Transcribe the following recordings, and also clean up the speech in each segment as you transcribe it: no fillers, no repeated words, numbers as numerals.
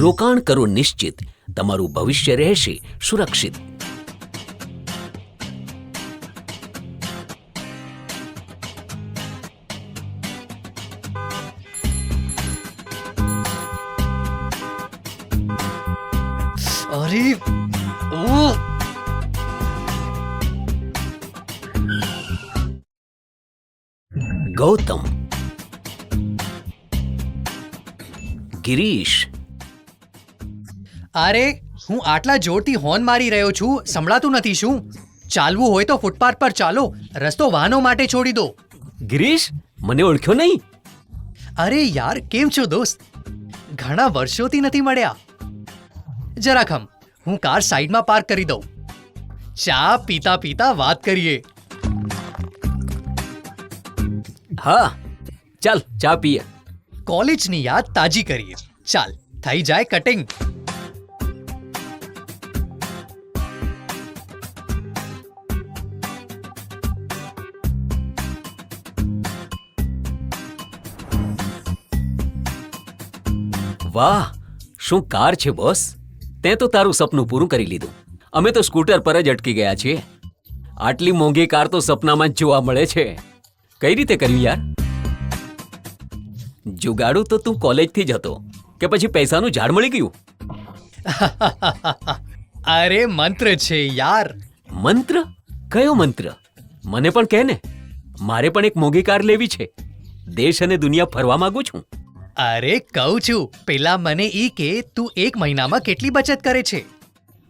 રોકાણ કરો નિશ્ચિત, તમારું ભવિષ્ય રહેશે સુરક્ષિત. અરે ઓ ગૌતમ, ગિરીશ, અરે હું આટલા જોરથી હોર્ન મારી રહ્યો છું, સંભળાતું નથી શું? ચાલવું હોય તો ફૂટપાથ પર ચાલો, રસ્તો વાહનો માટે છોડી દો. ગિરીશ, મને ઓળખ્યો નહીં? અરે યાર, કેમ છો દોસ્ત? ઘણા વર્ષોથી નથી મળ્યા. જરા ખમ, હું કાર સાઈડમાં પાર્ક કરી દઉં. ચા પીતા પીતા વાત કરીએ. હા, ચાલ ચા પીએ. કોલેજની યાદ તાજી કરીએ. ચાલ, થઈ જાય કટિંગ. વાહ, શું કાર છે બોસ! તે તો તારું સપનું પૂરું કરી લીધું. અમે તો સ્કૂટર પર જ અટકી ગયા છીએ. આટલી મોંઘી કાર તો સપનામાં જ જોવા મળે છે. કઈ રીતે કર્યું યાર? જુગાડું તો તું કોલેજથી જ હતો કે પછી પૈસાનું ઝાડ મળી ગયું? અરે મંત્ર છે યાર. મંત્ર? કયો મંત્ર? મને પણ કહે ને. મારે પણ એક મોંઘી કાર લેવી છે. દેશ અને દુનિયા ફરવા માંગુ છું. અરે કહું છું, પેલા મને ઈ કે તું એક મહિનામાં કેટલી બચત કરે છે?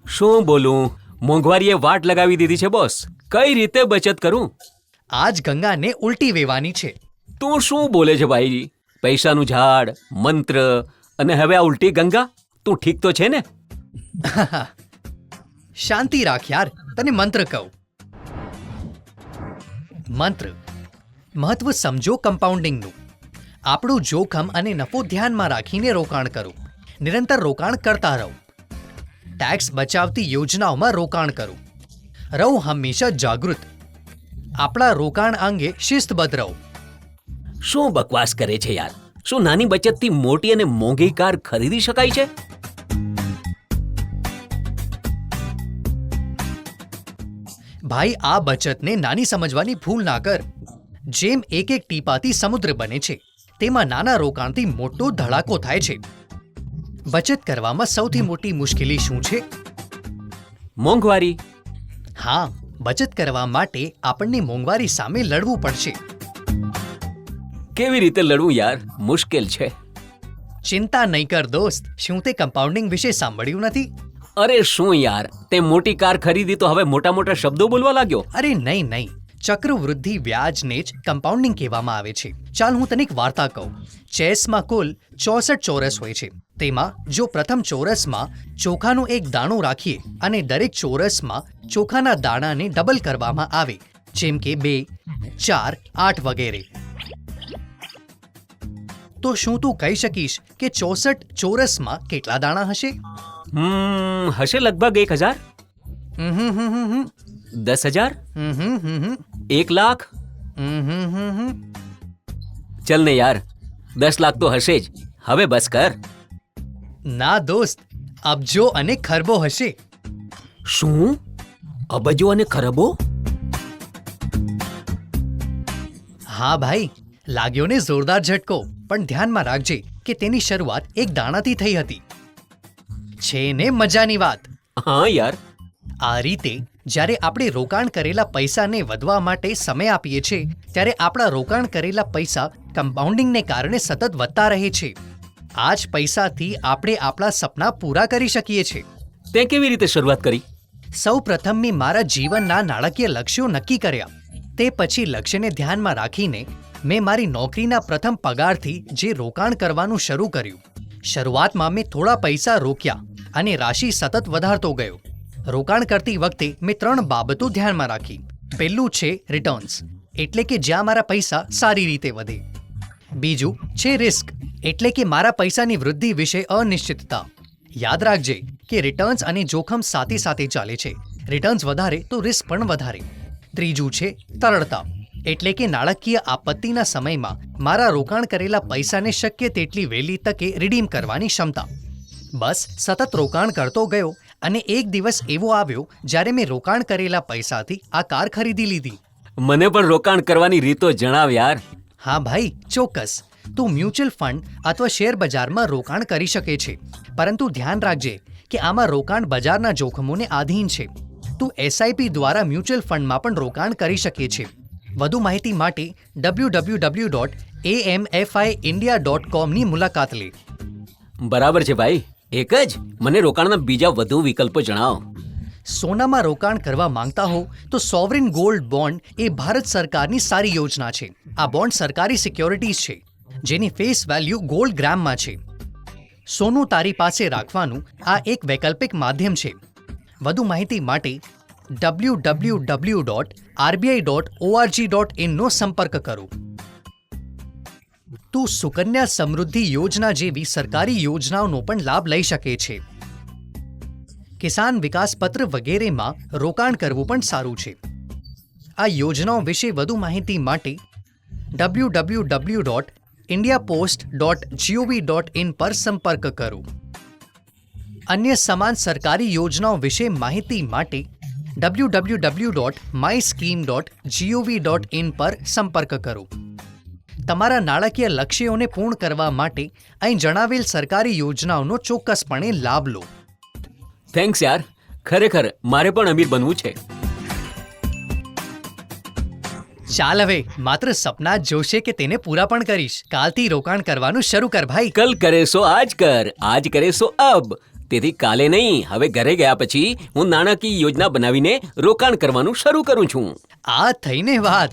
શું બોલું, મોંઘવારીએ વાટ લગાવી દીધી છે બોસ. કઈ રીતે બચત કરું? આજ ગંગાને ઉલટી વેવાની છે. તું શું બોલે છે ભાઈ? પૈસાનું ઝાડ, મંત્ર અને હવે આ ઉલટી ગંગા? તું ઠીક તો છે ને? શાંતિ રાખ યાર, તને મંત્ર કહું. મંત્ર મહત્વ સમજો કમ્પાઉન્ડિંગનું. આપણું જોખમ અને નફો ધ્યાનમાં રાખીને રોકાણ કરો. નિરંતર રોકાણ કરતા રહો. ટેક્સ બચાવતી યોજનાઓમાં રોકાણ કરો. રહો હંમેશા જાગૃત. આપણા રોકાણ અંગે શિસ્તબદ્ધ રહો. શું બકવાસ કરે છે યાર? શું નાની બચતથી મોટી અને મોંઘી કાર ખરીદી શકાય છે? ભાઈ, આ બચતને નાની સમજવાની ભૂલ ના કર. જેમ એક એક ટીપાથી સમુદ્ર બને છે, તેમાં નાના રોકાણથી મોટો ધડાકો થાય છે. બચત કરવામાં સૌથી મોટી મુશ્કેલી શું છે? મોંઘવારી. હા, બચત કરવા માટે આપણને મોંઘવારી સામે લડવું પડશે. કેવી રીતે લડવું યાર? મુશ્કેલ છે. ચિંતા નહીં કર દોસ્ત. શું તે કમ્પાઉન્ડિંગ વિશે સાંભળ્યું નથી? અરે શું યાર, તે મોટી કાર ખરીદી તો હવે મોટા મોટા શબ્દો બોલવા લાગ્યો. અરે નહીં નહીં, ચક્રવૃદ્ધિ વ્યાજને જ કમ્પાઉન્ડિંગ કહેવામાં આવે છે. ચાલ હું તને એક વાર્તા કહું. ચેસમાં કુલ 64 ચોરસ હોય છે. તેમાં જો પ્રથમ ચોરસમાં ચોખાનો એક દાણો રાખીએ અને દરેક ચોરસમાં ચોખાના દાણાને ડબલ કરવામાં આવે, જેમ કે 2, 4, 8 વગેરે, તો શું તું કહી શકીશ કે 64 ચોરસમાં કેટલા દાણા હશે? હશે લગભગ 1000, હમ હમ હમ 10,000, હમ 1 લાખ. હમ. ચલ ને યાર, 10 લાખ તો હશે જ. હવે બસ કર. ના દોસ્ત, અબજો અને ખરબો હશે. શું? અબજો અને ખરબો? હા ભાઈ, લાગ્યો ને જોરદાર ઝટકો. પણ ધ્યાનમાં રાખજે કે તેની શરૂઆત એક દાણાથી થઈ હતી. છે ને મજાની વાત? હા યાર. આ રીતે જ્યારે આપણે રોકાણ કરેલા પૈસાને વધવા માટે સમય આપીએ છીએ, ત્યારે આપણા રોકાણ કરેલા પૈસા કમ્પાઉન્ડિંગને કારણે સતત વધતા રહે છે. આ જ પૈસાથી આપણે આપણા સપના પૂરા કરી શકીએ છીએ. તે કેવી રીતે શરૂઆત કરી? સૌ પ્રથમ મેં મારા જીવનના નાણાકીય લક્ષ્યો નક્કી કર્યા. તે પછી લક્ષ્યને ધ્યાનમાં રાખીને મેં મારી નોકરીના પ્રથમ પગારથી જે રોકાણ કરવાનું શરૂ કર્યું. શરૂઆતમાં મેં થોડા પૈસા રોક્યા અને રાશિ સતત વધારતો ગયો. રોકાણ કરતી વખતે મેં 3 બાબતો ધ્યાનમાં રાખી. પહેલું છે રિટર્ન્સ, એટલે કે જ્યાં મારા પૈસા સારી રીતે વધે. બીજું છે રિસ્ક, એટલે કે મારા પૈસાની વૃદ્ધિ વિશે અનિશ્ચિતતા. યાદ રાખજે કે રિટર્ન્સ અને જોખમ સાથે સાથે ચાલે છે. રિટર્ન્સ વધારે તો રિસ્ક પણ વધારે. ત્રીજું છે તરળતા, એટલે કે નાણાકીય આપત્તિના સમયમાં મારા રોકાણ કરેલા પૈસાને શક્ય તેટલી વહેલી તકે રિડીમ કરવાની ક્ષમતા. બસ સતત રોકાણ કરતો ગયો અને એક દિવસ એવો આવ્યો જ્યારે મેં રોકાણ કરેલા પૈસાથી આ કાર ખરીદી લીધી. મને પણ રોકાણ કરવાની રીતો જણાવ યાર. હા ભાઈ, ચોક્કસ. તું મ્યુચ્યુઅલ ફંડ અથવા શેર બજારમાં રોકાણ કરી શકે છે, પરંતુ ધ્યાન રાખજે કે આમાં રોકાણ બજારના જોખમોને આધીન છે. તું એસઆઈપી દ્વારા મ્યુચ્યુઅલ ફંડમાં પણ રોકાણ કરી શકે છે. વધુ માહિતી માટે www.amfiindia.com ની મુલાકાત લે. બરાબર છે ભાઈ. એક જ મને રોકાણના બીજા વધુ વિકલ્પો જણાવો. સોનામાં રોકાણ કરવા માંગતા હો તો સોવરિન ગોલ્ડ બોન્ડ એ ભારત સરકારની સારી યોજના છે. આ બોન્ડ સરકારી સિક્યોરિટીઝ છે જેની ફેસ વેલ્યુ ગોલ્ડ ગ્રામમાં છે. સોનું તારી પાસે રાખવાનું આ એક વૈકલ્પિક માધ્યમ છે. વધુ માહિતી માટે www.rbi.org.in નો સંપર્ક કરો. તું સુકન્યા સમૃદ્ધિ યોજના જેવી સરકારી યોજનાઓનો પણ લાભ લઈ શકે છે. કિસાન વિકાસ પત્ર વગેરેમાં રોકાણ કરવું પણ સારું છે. આ યોજનાઓ વિશે વધુ માહિતી માટે www.indiapost.gov.in પર સંપર્ક કરો. અન્ય સમાન સરકારી યોજનાઓ વિશે માહિતી માટે www.myscheme.gov.in પર સંપર્ક કરો. તમારા નાણાકીય લક્ષ્યોને પૂર્ણ કરવા માટે અહીં જણાવેલ સરકારી યોજનાઓનો ચોક્કસપણે લાભ લો. થેન્ક્સ યાર. ખરેખર મારે પણ અમીર બનવું છે. ચાલ હવે માત્ર સપના જ જોશે કે તેને પૂરા પણ કરીશ. કાલથી રોકાણ કરવાનું શરૂ કર ભાઈ. કલ કરે સો આજ કર, આજ કરે સો અબ. તેથી કાલે નહીં, હવે ઘરે ગયા પછી હું નાણાકીય યોજના બનાવીને રોકાણ કરવાનું શરૂ કરું છું. આ થઈને વાત.